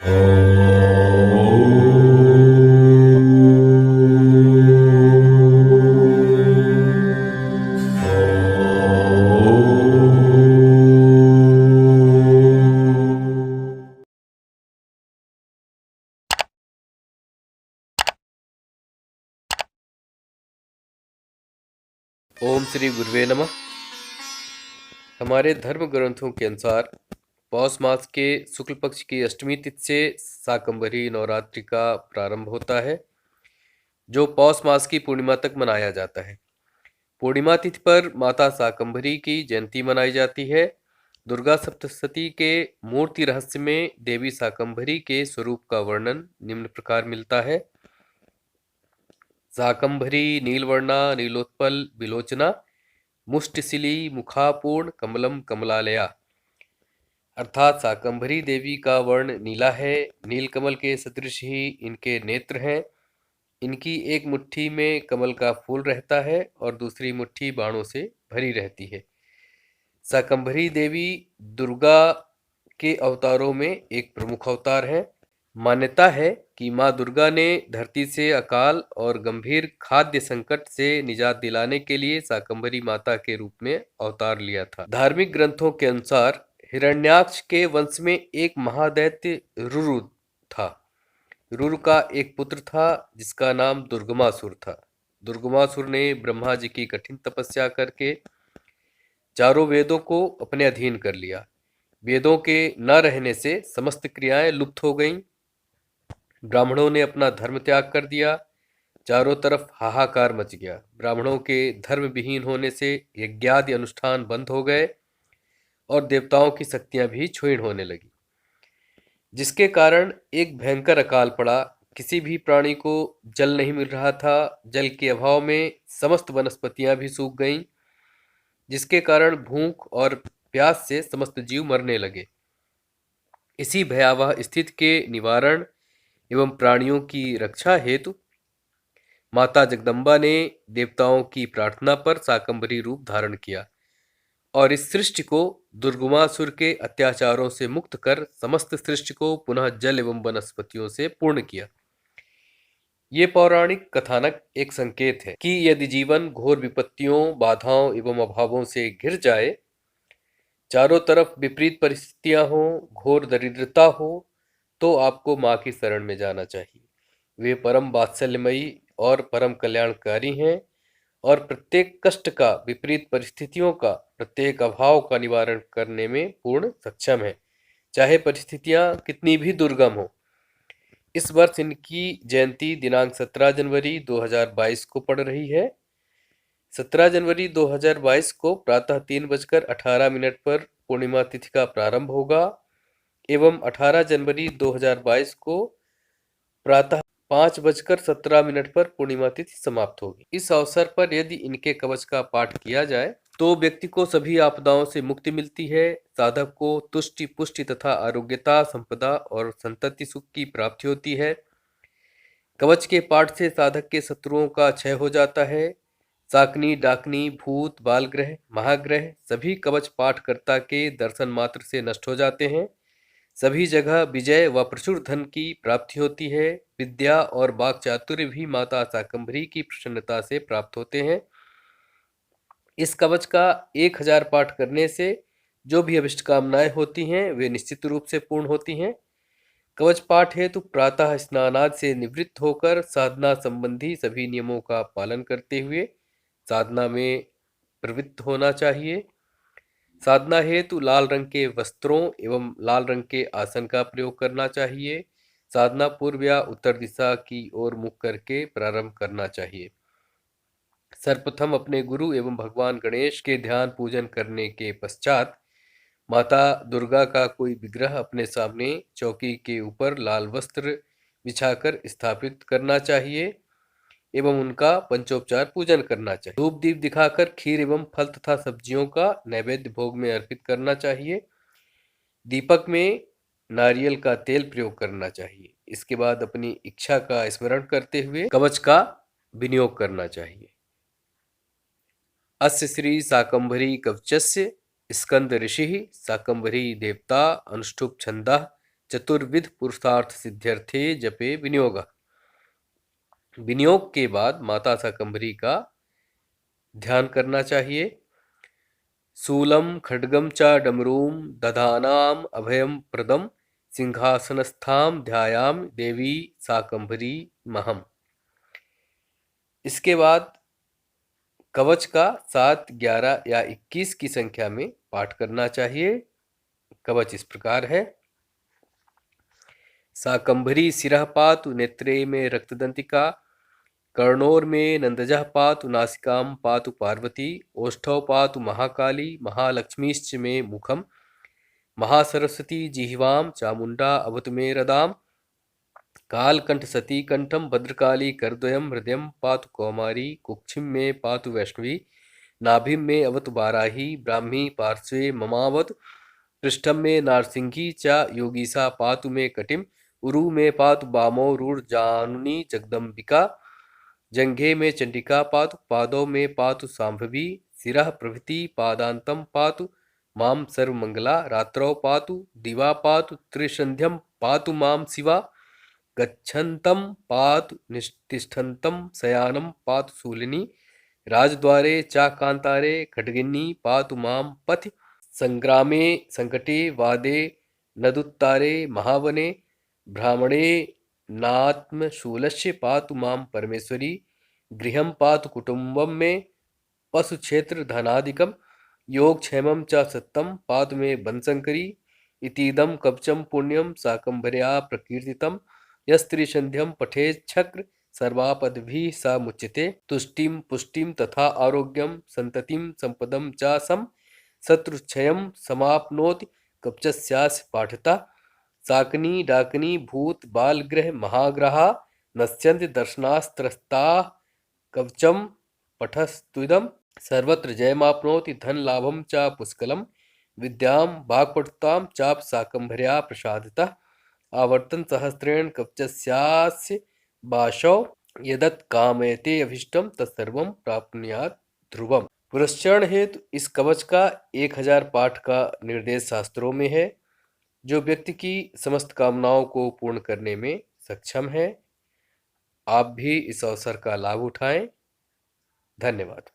ओम श्री गुरुवे नमः। हमारे धर्म ग्रंथों के अनुसार पौष मास के शुक्ल पक्ष की अष्टमी तिथि से शाकंभरी नवरात्रि का प्रारंभ होता है, जो पौष मास की पूर्णिमा तक मनाया जाता है। पूर्णिमा तिथि पर माता शाकंभरी की जयंती मनाई जाती है। दुर्गा सप्तशती के मूर्ति रहस्य में देवी शाकंभरी के स्वरूप का वर्णन निम्न प्रकार मिलता है। शाकंभरी नीलवर्णा नीलोत्पल विलोचना मुष्टिशिली मुखापूर्ण कमलम कमलालया, अर्थात शाकंभरी देवी का वर्ण नीला है। नीलकमल के सदृश ही इनके नेत्र हैं। इनकी एक मुट्ठी में कमल का फूल रहता है और दूसरी मुट्ठी बाणों से भरी रहती है। शाकंभरी देवी दुर्गा के अवतारों में एक प्रमुख अवतार है। मान्यता है कि मां दुर्गा ने धरती से अकाल और गंभीर खाद्य संकट से निजात दिलाने के लिए शाकंभरी माता के रूप में अवतार लिया था। धार्मिक ग्रंथों के अनुसार हिरण्याक्ष के वंश में एक महादैत्य रुरु था। रुरु का एक पुत्र था जिसका नाम दुर्गमासुर था। दुर्गमासुर ने ब्रह्मा जी की कठिन तपस्या करके चारों वेदों को अपने अधीन कर लिया। वेदों के न रहने से समस्त क्रियाएं लुप्त हो गईं। ब्राह्मणों ने अपना धर्म त्याग कर दिया। चारों तरफ हाहाकार मच गया। ब्राह्मणों के धर्म विहीन होने से यज्ञादि अनुष्ठान बंद हो गए और देवताओं की शक्तियां भी क्षीण होने लगी, जिसके कारण एक भयंकर अकाल पड़ा। किसी भी प्राणी को जल नहीं मिल रहा था। जल के अभाव में समस्त वनस्पतियां भी सूख गईं, जिसके कारण भूख और प्यास से समस्त जीव मरने लगे। इसी भयावह स्थिति के निवारण एवं प्राणियों की रक्षा हेतु माता जगदम्बा ने देवताओं की प्रार्थना पर शाकंभरी रूप धारण किया और इस सृष्टि को दुर्गमासुर के अत्याचारों से मुक्त कर समस्त सृष्टि को पुनः जल एवं वनस्पतियों से पूर्ण किया। ये पौराणिक कथानक एक संकेत है कि यदि जीवन घोर विपत्तियों, बाधाओं एवं अभावों से घिर जाए, चारों तरफ विपरीत परिस्थितियां हो, घोर दरिद्रता हो, तो आपको मां की शरण में जाना चाहिए। वे परम वात्सल्यमयी और परम कल्याणकारी हैं और प्रत्येक कष्ट का, विपरीत परिस्थितियों का, प्रत्येक अभाव का निवारण करने में पूर्ण सक्षम है, चाहे परिस्थितियां कितनी भी दुर्गम हो। इस वर्ष इनकी जयंती दिनांक 17 जनवरी 2022 को पड़ रही है। 17 जनवरी 2022 को प्रातः 3:18 पर पूर्णिमा तिथि का प्रारंभ होगा एवं 18 जनवरी 2022 को प्रातः 5:17 पर पूर्णिमा तिथि समाप्त होगी। इस अवसर पर यदि इनके कवच का पाठ किया जाए तो व्यक्ति को सभी आपदाओं से मुक्ति मिलती है। साधक को तुष्टि, पुष्टि तथा आरोग्यता, संपदा और संतति सुख की प्राप्ति होती है। कवच के पाठ से साधक के शत्रुओं का क्षय हो जाता है। शाकनी, डाकनी, भूत, बालग्रह, महाग्रह सभी कवच पाठकर्ता के दर्शन मात्र से नष्ट हो जाते हैं। सभी जगह विजय व प्रचुर धन की प्राप्ति होती है। विद्या और वाक चातुर्य भी माता शाकंभरी की प्रसन्नता से प्राप्त होते हैं। इस कवच का 1000 पाठ करने से जो भी अभिष्ट कामनाएं होती हैं वे निश्चित रूप से पूर्ण होती हैं। कवच पाठ हेतु प्रातः स्नानादि से निवृत्त होकर साधना संबंधी सभी नियमों का पालन करते हुए साधना में प्रवृत्त होना चाहिए। साधना हेतु लाल रंग के वस्त्रों एवं लाल रंग के आसन का प्रयोग करना चाहिए। साधना पूर्व या उत्तर दिशा की ओर मुख करके प्रारंभ करना चाहिए। सर्वप्रथम अपने गुरु एवं भगवान गणेश के ध्यान पूजन करने के पश्चात माता दुर्गा का कोई विग्रह अपने सामने चौकी के ऊपर लाल वस्त्र बिछाकर स्थापित करना चाहिए एवं उनका पंचोपचार पूजन करना चाहिए। धूप दीप दिखाकर खीर एवं फल तथा सब्जियों का नैवेद्य भोग में अर्पित करना चाहिए। दीपक में नारियल का तेल प्रयोग करना चाहिए। इसके बाद अपनी इच्छा का स्मरण करते हुए कवच का विनियोग करना चाहिए। अस्य श्री शाकंभरी कवचस्य स्कंद ऋषि शाकंभरी देवता अनुष्ठुप छंदः चतुर्विध पुरुषार्थ सिद्ध्यर्थे जपे विनियोग। विनियोग के बाद माता शाकंभरी का ध्यान करना चाहिए। शूलं खड्गम च डमरूं दधानाम अभयम प्रदम सिंहासनस्थाम ध्यायाम देवी शाकंभरी महम। इसके बाद कवच का 7, 11 या 21 की संख्या में पाठ करना चाहिए। कवच इस प्रकार है। शाकंभरी सिरः पातु नेत्रे में रक्तदंतिका, कर्णोर में नंदजः पातु नासिकां पातु पार्वती, ओष्ठौ पातु महाकाली महालक्ष्मीश्च मे मुखम, महासरस्वती जिह्वां चामुंडा अवतु मे रदाम, कालकंठ सती कंठम भद्रकाली करद्वयम हृदयम पातु कौमारी, कुक्षिम में पातु वैष्णवी, नाभिम में अवतु बाराही, ब्राह्मी पार्श्वे ममावतु, पृष्ठम में नारसिंही च योगीसा पातु में कटिम, उरु में पातु बामो रूढ़ जगदम्बिका, जंघे में चंडिका पातु, पादों में पातु सांभवी, सिरः प्रभृति पादांतम पातु माम सर्वमंगला, रात्रौ पातु दिवा पातु त्रिसंध्यम पातु माम शिवा, गच्छन्तं पातु तिष्ठन्तं शयानं पातु शूलिनी, राजद्वारे चाकांतारे खड्गिनी पातु मां पथि, संग्रामे संकटे वादे नदुत्तारे महावने, ब्राह्मणे नात्मशूलस्य पातु मां परमेश्वरी, गृहं पातु कुटुंबं मे, पशु क्षेत्र धनादिकम, योगक्षेमं च सत्तं पातु मे बनशंकरी, इतीदं कवचं पुण्यं शाकंभर्या प्रकीर्तितं, यस्त्रिसंध्यं पठेच्छक्र सर्वापद्भिः स मुच्यते, तुष्टिं पुष्टिं तथा आरोग्यं संततिं संपदं च सम, शत्रुक्षयं समाप्नोति कवचस्यास्य पाठता, शाकनी डाकनी भूत बालग्रह महाग्रहा नश्यन्ति दर्शनास्त्रस्ताः, कवचं पठस्तुदं सर्वत्र जयमाप्नोति धन लाभं च पुष्कलम्, विद्यां वाक्पटुतां चाप शाकंभर्या प्रसादितः, आवर्तन सहस्रेण कवचस्यास्य बाशौ, यदत् कामयते अभिष्टम तत्सर्वं प्राप्नुयात् ध्रुवम्। पुरस्चरण हेतु इस कवच का 1000 पाठ का निर्देश शास्त्रों में है, जो व्यक्ति की समस्त कामनाओं को पूर्ण करने में सक्षम है। आप भी इस अवसर का लाभ उठाएं। धन्यवाद।